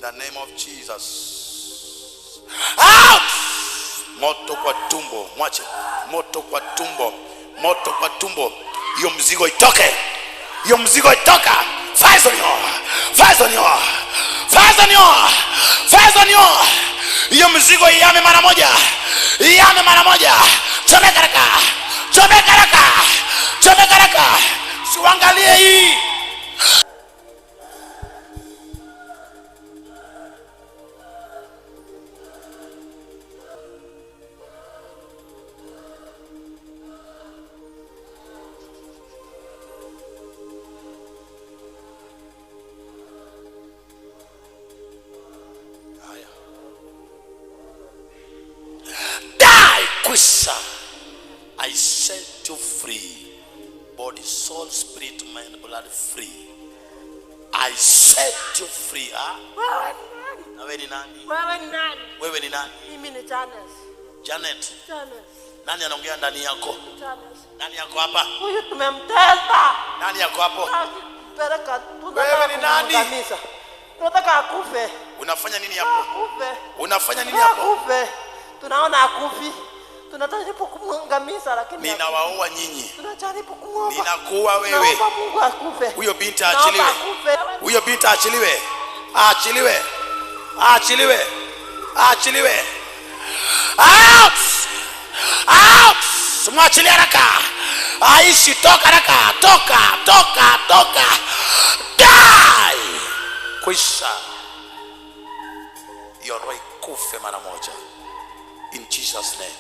the name of Jesus. Out! Moto kwa tumbo, mwache. Moto kwa tumbo, moto kwa tumbo. Hiyo mzigo itoke. Hiyo mzigo itoka. Fire on you. Fire on you. Fire on you. Fire on you. Hiyo mzigo iame mara moja. Iame mara moja. Chomeka raka. Chomeka raka. Chomeka raka. Siangalie hii. I set you free. Body, soul, spirit, mind, blood free. I set you free. Wewe ni nani? Wewe ni nani? Wewe ni nani? Mimi ni Janet. Janet. Janet. Nani anaongea ndani yako? Janet. Nani yako hapa? Huyu tumemtesa. Nani yako hapo? Peleka Wewe ni nani? Tunataka akufe. Unafanya nini hapo? Akufe. Unafanya nini hapo? Akufe. Tunaona akufi. Tunajaribu kumangamiza lakini ninawaua nyinyi. Tunajaribu kumwomba. Ninakuua wewe. Naomba Mungu akufe. Huyo binti aachiliwe. Huyo binti aachiliwe. Aachiliwe. Aachiliwe. Aachiliwe. Out! Out! Mwachilie haraka. Aishi, toka haraka. Toka, toka, toka. Die! Kwisha. Hiyo roho ikufe mara moja. In Jesus' name.